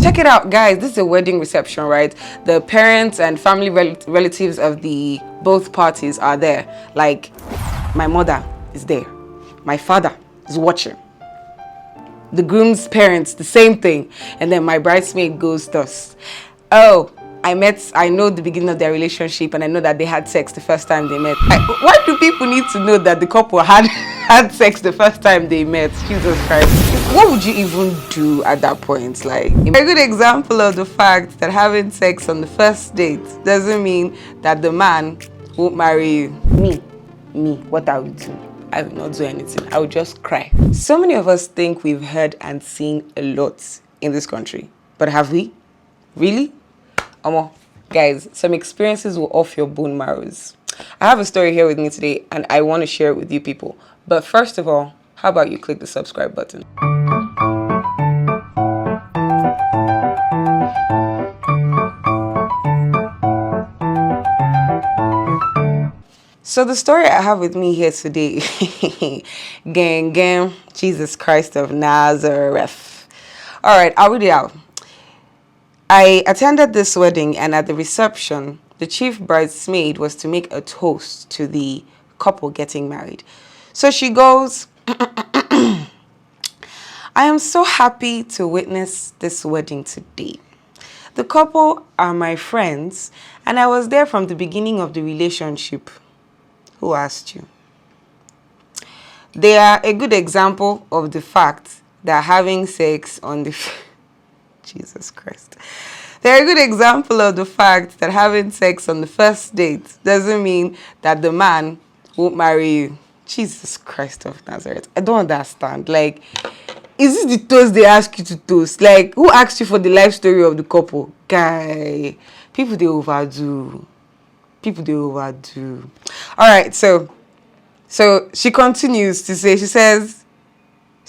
Check it out, guys. This is a wedding reception, right? The parents and family relatives of the both parties are there. Like, my mother is there. My father is watching. The groom's parents, the same thing. And then my bridesmaid goes thus. Oh, I know the beginning of their relationship, and I know that they had sex the first time they met. Why do people need to know that the couple had sex the first time they met? Jesus Christ. What would you even do at that point? Like, a good example of the fact that having sex on the first date doesn't mean that the man won't marry you. Me, what I would do? I will not do anything. I would just cry. So many of us think we've heard and seen a lot in this country. But have we? Really? Guys, some experiences will off your bone marrows. I have a story here with me today, and I want to share it with you people. But first of all, how about you click the subscribe button? So the story I have with me here today, gang, Jesus Christ of Nazareth. All right, I'll read it out. I attended this wedding, and at the reception, the chief bridesmaid was to make a toast to the couple getting married. So she goes, I am so happy to witness this wedding today. The couple are my friends, and I was there from the beginning of the relationship. Who asked you? They are a good example of the fact that having sex on the... Jesus Christ. They're a good example of the fact that having sex on the first date doesn't mean that the man won't marry you. Jesus Christ of Nazareth. I don't understand. Like, is this the toast they ask you to toast? Like, who asked you for the life story of the couple? Guy, people they overdo. All right, so she continues to say, she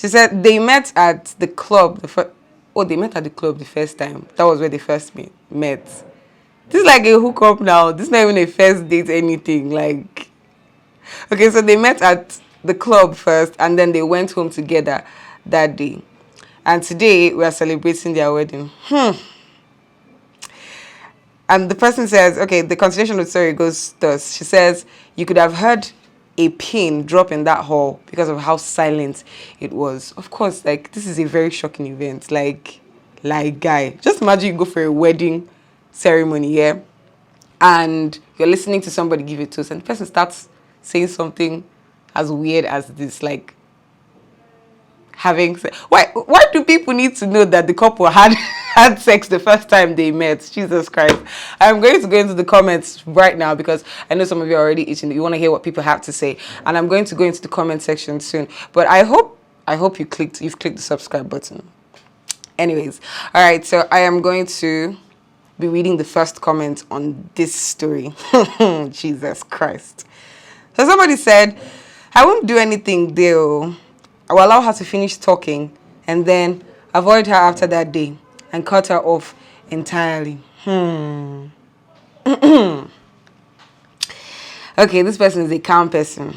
said they met at the club they met at the club the first time. That was where they first met. This is like a hookup now. This is not even a first date anything. Like, okay, so they met at the club first, and then they went home together that day. And today we are celebrating their wedding. And the person says, okay, the continuation of the story goes thus. She says, you could have heard a pin drop in that hall because of how silent it was. Of course, like, this is a very shocking event. Like guy, just imagine you go for a wedding ceremony, yeah? And you're listening to somebody give a toast, and the person starts saying something as weird as this, like, having sex. Why do people need to know that the couple had sex the first time they met? Jesus Christ. I'm going to go into the comments right now because I know some of you are already itching. You want to hear what people have to say, and I'm going to go into the comment section soon. But I hope you've clicked the subscribe button. Anyways, all right, so I am going to be reading the first comment on this story. Jesus Christ. So somebody said, I won't do anything there. I will allow her to finish talking and then avoid her after that day and cut her off entirely. Okay, this person is a calm person.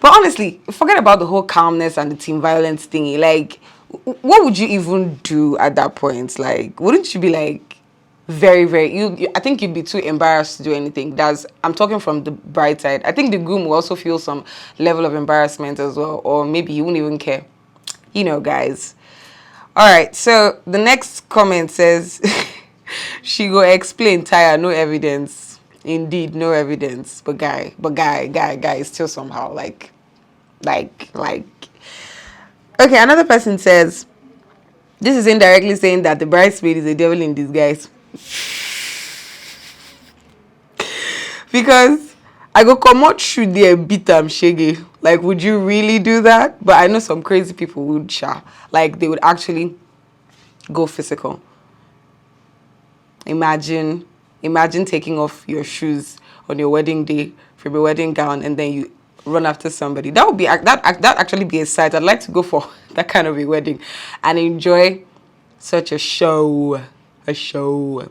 But honestly, forget about the whole calmness and the team violence thingy. Like, what would you even do at that point? Like, wouldn't you be like very, very... I think you'd be too embarrassed to do anything. I'm talking from the bright side. I think the groom will also feel some level of embarrassment as well. Or maybe he wouldn't even care. You know, guys. All right, so the next comment says, she go explain, tire, no evidence. Indeed, no evidence. But guy, is still somehow like. Okay, another person says, this is indirectly saying that the bridesmaid is a devil in disguise. Because I go come out should there beat them shaggy. Like, would you really do that? But I know some crazy people would like they would actually go physical. Imagine taking off your shoes on your wedding day from your wedding gown and then you run after somebody. That actually be a sight. I'd like to go for that kind of a wedding and enjoy such a show. All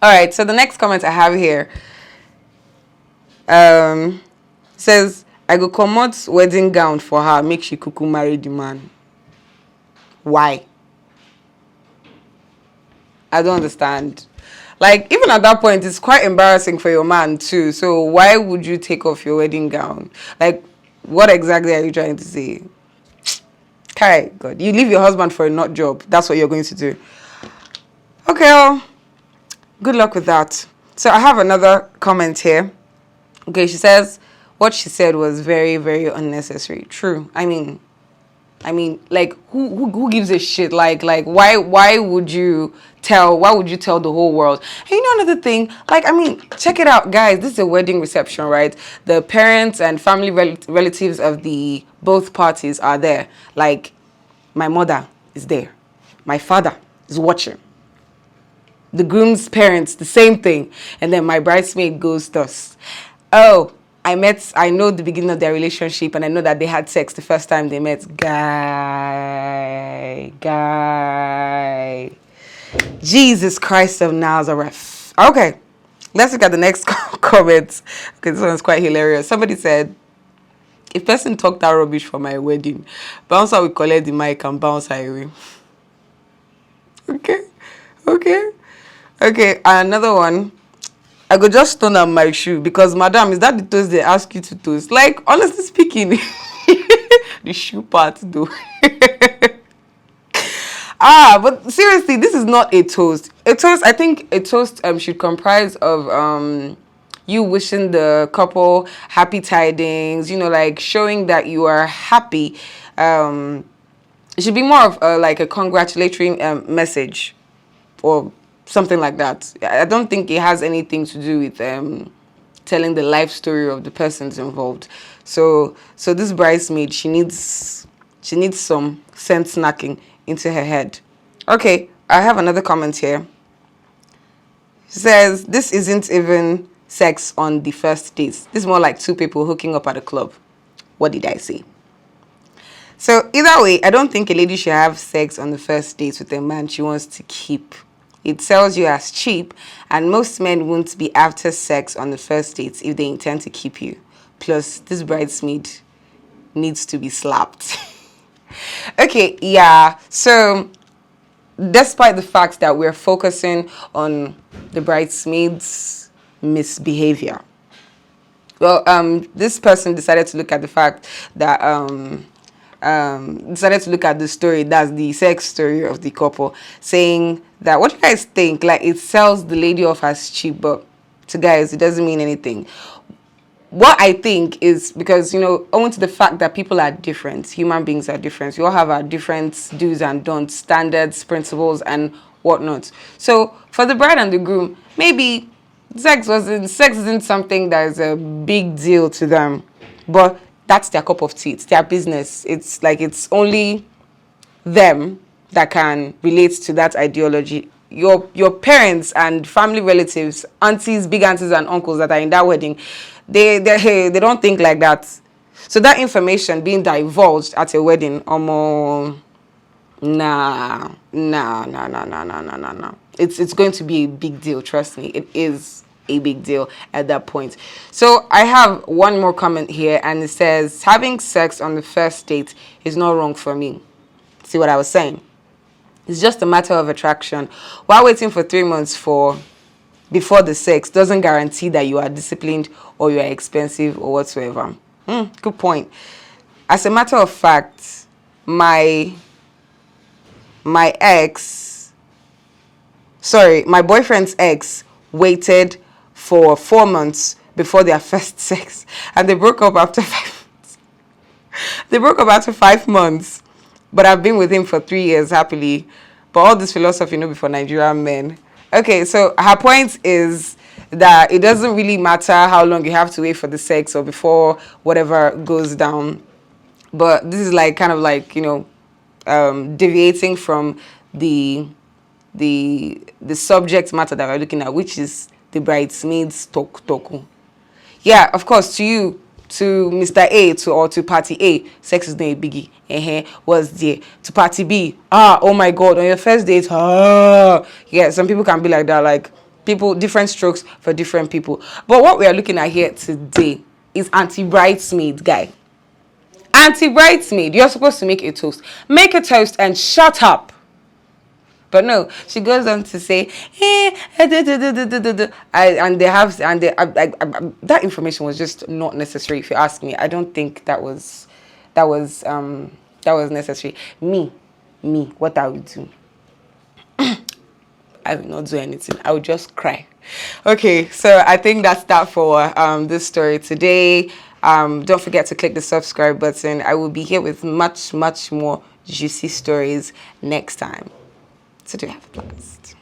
right, so the next comment I have here says, I go comot wedding gown for her, make she kuku marry the man. Why? I don't understand. Like, even at that point, it's quite embarrassing for your man too. So why would you take off your wedding gown? Like, what exactly are you trying to say? Kai, God, you leave your husband for a nut job. That's what you're going to do. Okay, well, good luck with that. So I have another comment here. Okay, she says what she said was very, very unnecessary. True. Like, who gives a shit? Like, why would you tell the whole world? And you know another thing, like, check it out, guys. This is a wedding reception, right? The parents and family relatives of the both parties are there. Like, my mother is there, my father is watching, the groom's parents, the same thing, and then my bridesmaid goes thus. Oh, I know the beginning of their relationship, and I know that they had sex the first time they met. Guy. Jesus Christ of Nazareth. Okay, let's look at the next comment. Okay, this one's quite hilarious. Somebody said, if person talked that rubbish for my wedding, bouncer will collect the mic and bounce her away. Okay, another one. I could just turn on my shoe because, madam, is that the toast they ask you to toast? Like, honestly speaking, the shoe part though. But seriously, this is not a toast. I think a toast should comprise of you wishing the couple happy tidings, like showing that you are happy. It should be more of like a congratulatory message or something like that. I don't think it has anything to do with telling the life story of the persons involved. So this bridesmaid, she needs some sense snacking into her head. Okay, I have another comment here. She says, this isn't even sex on the first date. This is more like two people hooking up at a club. What did I say? So either way, I don't think a lady should have sex on the first date with a man she wants to keep. It sells you as cheap, and most men won't be after sex on the first date if they intend to keep you. Plus, this bridesmaid needs to be slapped. Okay, yeah. So, despite the fact that we're focusing on the bridesmaid's misbehavior, well, this person decided to look at the fact that decided to look at the story, that's the sex story of the couple, saying that, what do you guys think? Like, it sells the lady off as cheap, but to guys, it doesn't mean anything. What I think is because, owing to the fact that people are different, human beings are different, we all have our different do's and don'ts, standards, principles, and whatnot. So, for the bride and the groom, maybe sex isn't something that is a big deal to them, but that's their cup of tea. It's their business. It's like it's only them that can relate to that ideology. Your parents and family relatives, aunties, big aunties and uncles that are in that wedding, they don't think like that. So that information being divulged at a wedding, nah. It's going to be a big deal. Trust me, it is a big deal at that point. So I have one more comment here, and it says, having sex on the first date is not wrong for me. See what I was saying? It's just a matter of attraction. While waiting for 3 months before the sex doesn't guarantee that you are disciplined or you are expensive or whatsoever. Good point. As a matter of fact, my boyfriend's ex waited for 4 months before their first sex, and they broke up after 5 months. They broke up after 5 months, but I've been with him for 3 years happily. But all this philosophy, before Nigerian men. Okay, so her point is that it doesn't really matter how long you have to wait for the sex or before whatever goes down. But this is like kind of like, deviating from the subject matter that we're looking at, which is the bridesmaids talk. Yeah, of course, to Mr. A or to party A, sex is not a biggie. Was there to party B? Oh my God, on your first date, yeah, some people can be like that, like people, different strokes for different people. But what we are looking at here today is anti-bridesmaid, guy. Anti-bridesmaid, you're supposed to make a toast. Make a toast and shut up. But no, she goes on to say, and they have, and they, that information was just not necessary. If you ask me, I don't think that was necessary. Me, what I would do. I will not do anything. I will just cry. Okay, so I think that's that for this story today. Don't forget to click the subscribe button. I will be here with much more juicy stories next time. So do have a blast.